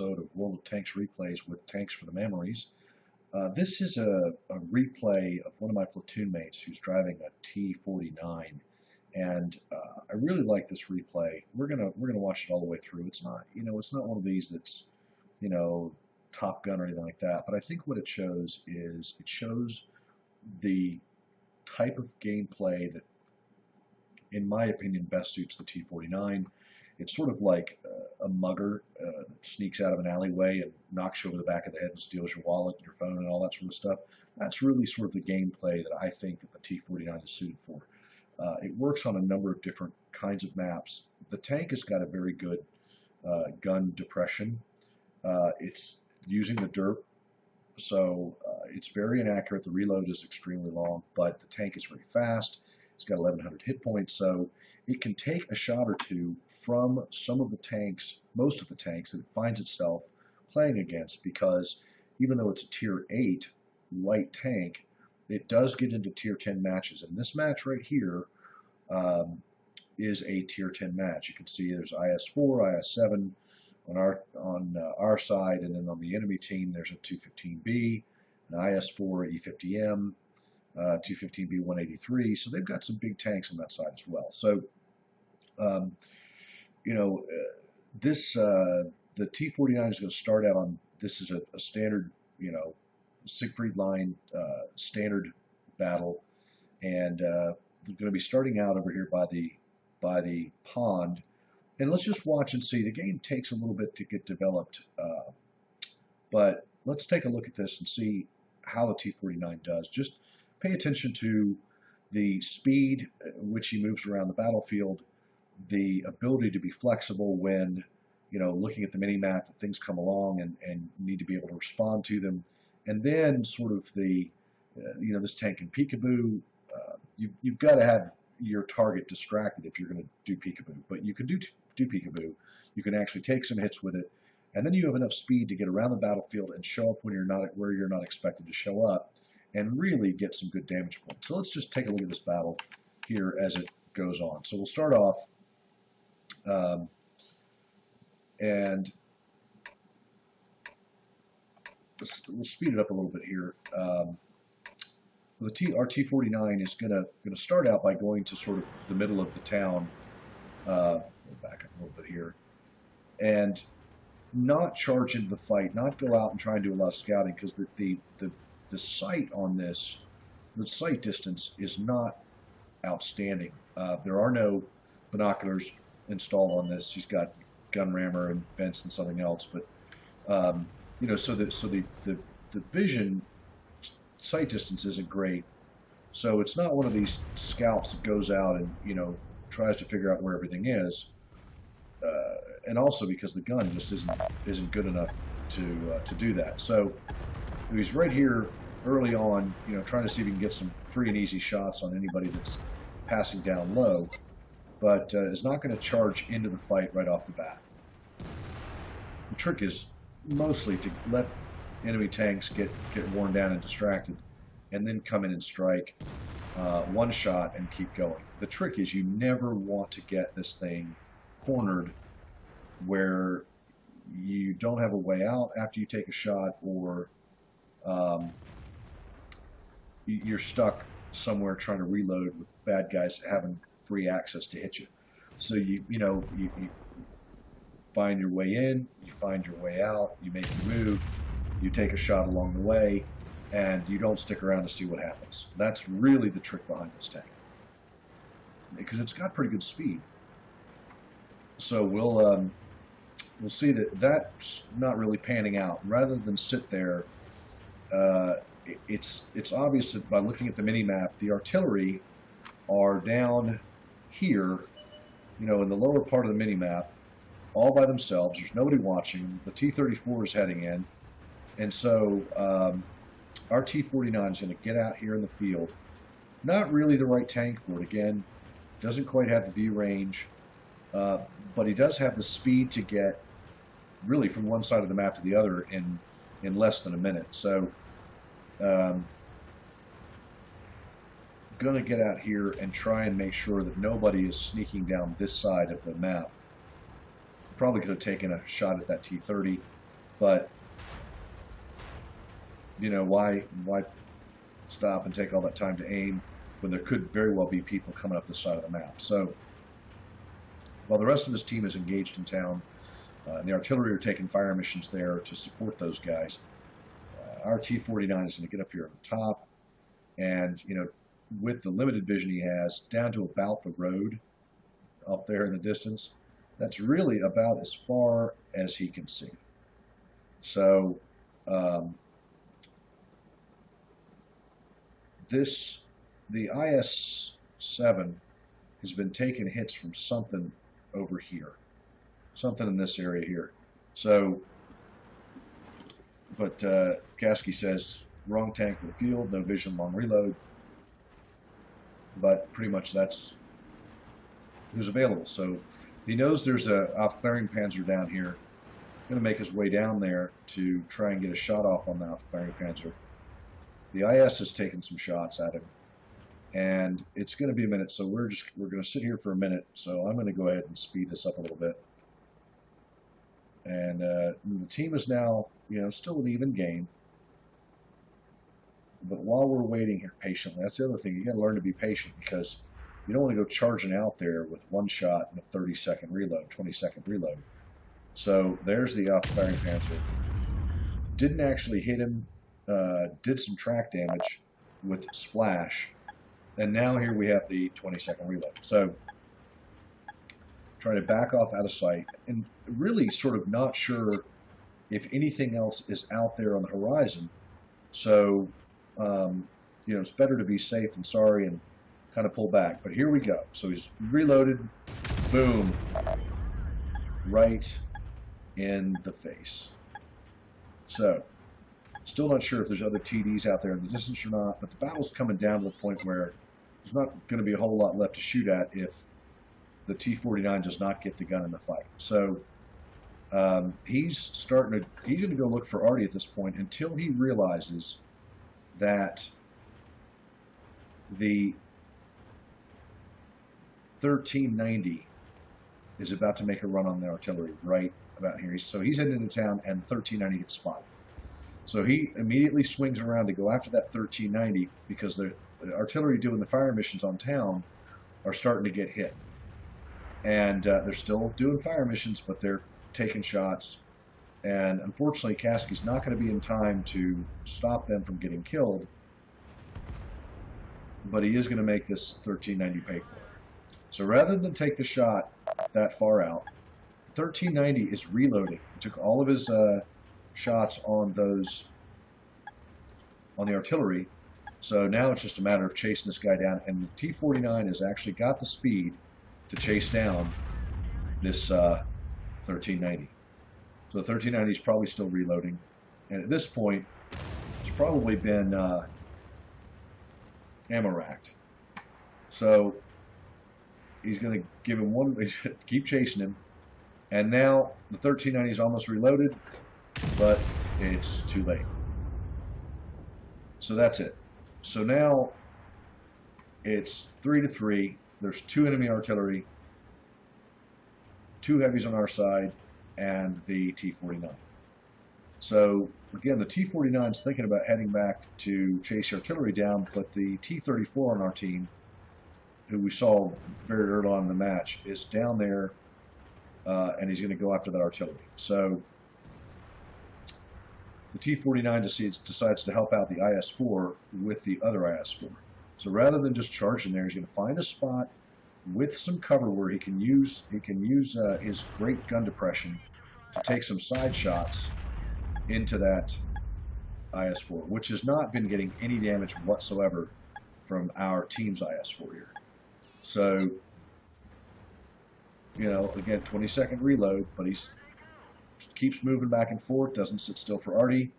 episode of World of Tanks Replays with Tanks for the Memories. This is a replay of one of my platoon mates who's driving a T-49, and I really like this replay. We're gonna watch it all the way through. It's not it's not one of these that's Top Gun or anything like that, but I think what it shows is the type of gameplay that, in my opinion, best suits the T-49. It's sort of like a mugger that sneaks out of an alleyway and knocks you over the back of the head and steals your wallet, your phone, and all that sort of stuff. That's really sort of the gameplay that I think that the T-49 is suited for. It works on a number of different kinds of maps. The tank has got a very good gun depression. It's using the dirt, so it's very inaccurate. The reload is extremely long, but the tank is very fast. It's got 1,100 hit points, so it can take a shot or two from some of the tanks, most of the tanks that it finds itself playing against, because even though it's a Tier 8 light tank, it does get into Tier 10 matches. And this match right here is a Tier 10 match. You can see there's IS-4, IS-7 on our side, and then on the enemy team there's a 215B, an IS-4 E50M, 215B 183, so they've got some big tanks on that side as well. So, the T-49 is going to start out on, this is a standard, Siegfried line standard battle, and they're going to be starting out over here by the pond. And let's just watch and see. The game takes a little bit to get developed, but let's take a look at this and see how the T-49 does. Just pay attention to the speed at which he moves around the battlefield, the ability to be flexible when, looking at the mini-map, that things come along and need to be able to respond to them. And then sort of the, this tank can peekaboo. You've got to have your target distracted if you're going to do peekaboo. But you can do peekaboo. You can actually take some hits with it, and then you have enough speed to get around the battlefield and show up when where you're not expected to show up, and really get some good damage points. So let's just take a look at this battle here as it goes on. So we'll start off, and we'll speed it up a little bit here. Our T-49 is going to start out by going to sort of the middle of the town. We'll back up a little bit here, and not charge into the fight, not go out and try and do a lot of scouting, because the sight on this, the sight distance is not outstanding. There are no binoculars installed on this. She's got gun rammer and vents and something else, but so the vision sight distance isn't great. So it's not one of these scouts that goes out and tries to figure out where everything is. And also because the gun just isn't good enough to do that. So he's right here early on, trying to see if he can get some free and easy shots on anybody that's passing down low, but is not going to charge into the fight right off the bat. The trick is mostly to let enemy tanks get worn down and distracted, and then come in and strike one shot and keep going. The trick is you never want to get this thing cornered where you don't have a way out after you take a shot, or you're stuck somewhere trying to reload with bad guys having free access to hit you. So you find your way in, you find your way out, you make your move, you take a shot along the way, and you don't stick around to see what happens. That's really the trick behind this tank, because it's got pretty good speed. So we'll see that that's not really panning out. Rather than sit there, it's obvious that by looking at the mini-map, the artillery are down here, in the lower part of the mini-map, all by themselves. There's nobody watching. The T-34 is heading in, and so our T-49 is going to get out here in the field. Not really the right tank for it. Again, doesn't quite have the view range, but he does have the speed to get really from one side of the map to the other in less than a minute. So going to get out here and try and make sure that nobody is sneaking down this side of the map. Probably could have taken a shot at that T-30, But you know, why stop and take all that time to aim when there could very well be people coming up the side of the map? So while the rest of his team is engaged in town, and the artillery are taking fire missions there to support those guys, our T-49 is going to get up here at the top, and you know, with the limited vision he has, down to about the road off there in the distance, that's really about as far as he can see. So the IS-7 has been taking hits from something over here, something in this area here. So, but Kasky says wrong tank for the field, no vision, long reload. But pretty much that's who's available. So he knows there's a Aufklärung Panzer down here. Going to make his way down there to try and get a shot off on the Aufklärung Panzer. The IS has taken some shots at him, and it's going to be a minute. So we're going to sit here for a minute. So I'm going to go ahead and speed this up a little bit. And the team is now, you know, still an even game. But while we're waiting here patiently, that's the other thing. You got to learn to be patient, because you don't want to go charging out there with one shot and a 30-second reload, 20-second reload. So there's the Aufklärung Panzer. Didn't actually hit him. Did some track damage with splash. And now here we have the 20-second reload. So trying to back off out of sight, and really sort of not sure if anything else is out there on the horizon. So you know, it's better to be safe than sorry and kind of pull back. But here we go. So he's reloaded. Boom. Right in the face. So still not sure if there's other TDs out there in the distance or not, but the battle's coming down to the point where there's not going to be a whole lot left to shoot at if the T-49 does not get the gun in the fight. So he's going to go look for Artie at this point until he realizes that the 1390 is about to make a run on the artillery right about here. So he's heading into town, and 1390 gets spotted. So he immediately swings around to go after that 1390, because the artillery doing the fire missions on town are starting to get hit. And they're still doing fire missions, but they're taking shots. And unfortunately, Kasky's not going to be in time to stop them from getting killed. But he is going to make this 1390 pay for it. So rather than take the shot that far out, 1390 is reloading. He took all of his shots on the artillery. So now it's just a matter of chasing this guy down. And the T-49 has actually got the speed to chase down this 1390. So the 1390 is probably still reloading. And at this point, it's probably been ammo racked. So he's going to give him one, keep chasing him. And now the 1390 is almost reloaded, but it's too late. So that's it. So now it's 3-3. There's 2 enemy artillery, 2 heavies on our side, and the T-49. So again, the T-49 is thinking about heading back to chase the artillery down, but the T-34 on our team, who we saw very early on in the match, is down there, and he's going to go after that artillery. So the T-49 decides to help out the IS-4 with the other IS-4. So rather than just charging there, he's going to find a spot with some cover where he can use his great gun depression to take some side shots into that IS-4, which has not been getting any damage whatsoever from our team's IS-4 here. So, you know, again, 20-second reload, but he keeps moving back and forth, doesn't sit still for Artie,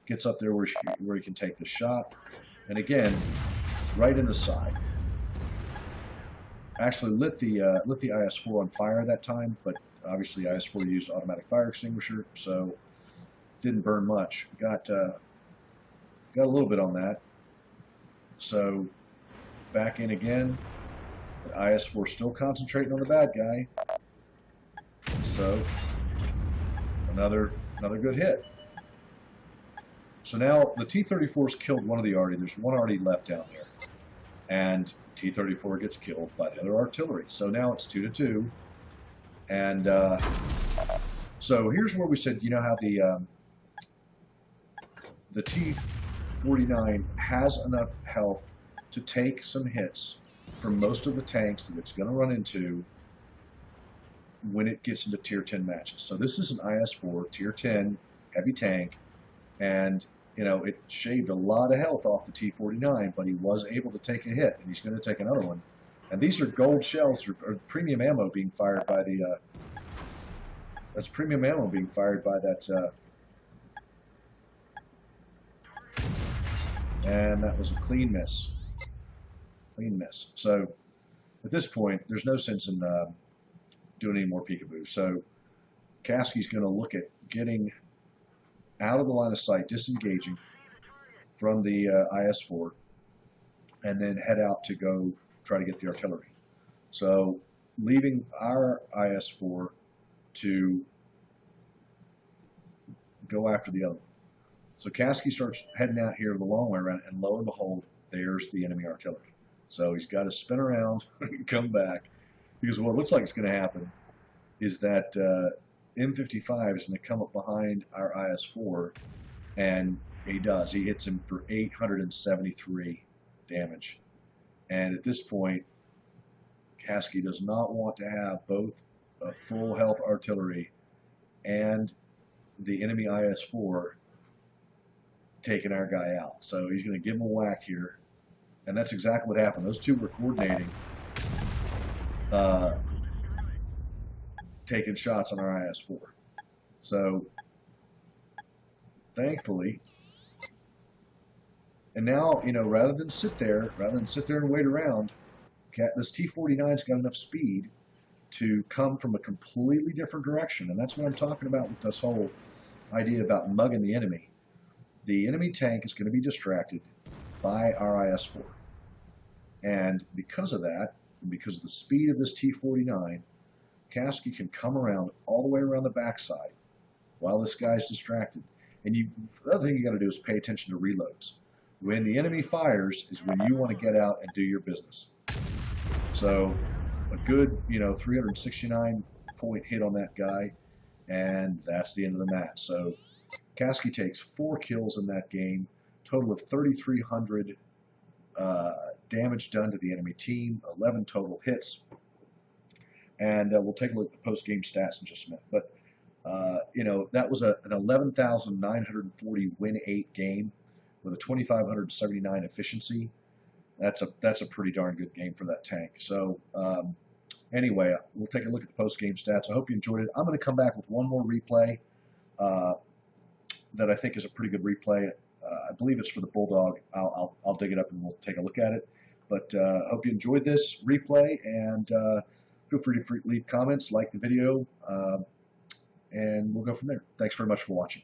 gets up there where he can take the shot, and again, right in the side. Actually lit the IS-4 on fire at that time, but obviously IS-4 used automatic fire extinguisher, so didn't burn much. Got a little bit on that. So back in again. The IS-4 still concentrating on the bad guy. So another good hit. So now the T-34's killed one of the arty. There's one arty left down there. And T-34 gets killed by the other artillery. So now it's 2-2. And so here's where we said, you know how the T-49 has enough health to take some hits from most of the tanks that it's going to run into when it gets into Tier 10 matches. So this is an IS-4 Tier 10 heavy tank, and you know it shaved a lot of health off the T-49, but he was able to take a hit, and he's going to take another one. And these are gold shells, or premium ammo being fired by the. That's premium ammo being fired by that. And that was a clean miss. Clean miss. So at this point, there's no sense in doing any more peekaboo. So Kasky's going to look at getting out of the line of sight, disengaging from the IS-4, and then head out to go try to get the artillery. So leaving our IS-4 to go after the other one. So Kasky starts heading out here the long way around, and lo and behold, there's the enemy artillery. So he's got to spin around and come back, because what looks like it's going to happen is that M55 is going to come up behind our IS-4, and he does. He hits him for 873 damage. And at this point, Kasky does not want to have both a full health artillery and the enemy IS-4 taking our guy out. So he's going to give him a whack here. And that's exactly what happened. Those two were coordinating, taking shots on our IS-4. So thankfully, and now, you know, rather than sit there and wait around, this T-49's got enough speed to come from a completely different direction. And that's what I'm talking about with this whole idea about mugging the enemy. The enemy tank is going to be distracted by our IS-4. And because of that, and because of the speed of this T-49, Kasky can come around all the way around the backside while this guy's distracted. And the other thing you got to do is pay attention to reloads. When the enemy fires is when you want to get out and do your business. So a good, 369 point hit on that guy, and that's the end of the match. So Kasky takes 4 kills in that game, total of 3,300 damage done to the enemy team, 11 total hits. And we'll take a look at the post-game stats in just a minute. But, that was an 11,940 win-8 game with a 2,579 efficiency. That's a pretty darn good game for that tank. So anyway, we'll take a look at the post-game stats. I hope you enjoyed it. I'm going to come back with one more replay that I think is a pretty good replay. I believe it's for the Bulldog. I'll dig it up and we'll take a look at it. But I hope you enjoyed this replay, and feel free to leave comments, like the video, and we'll go from there. Thanks very much for watching.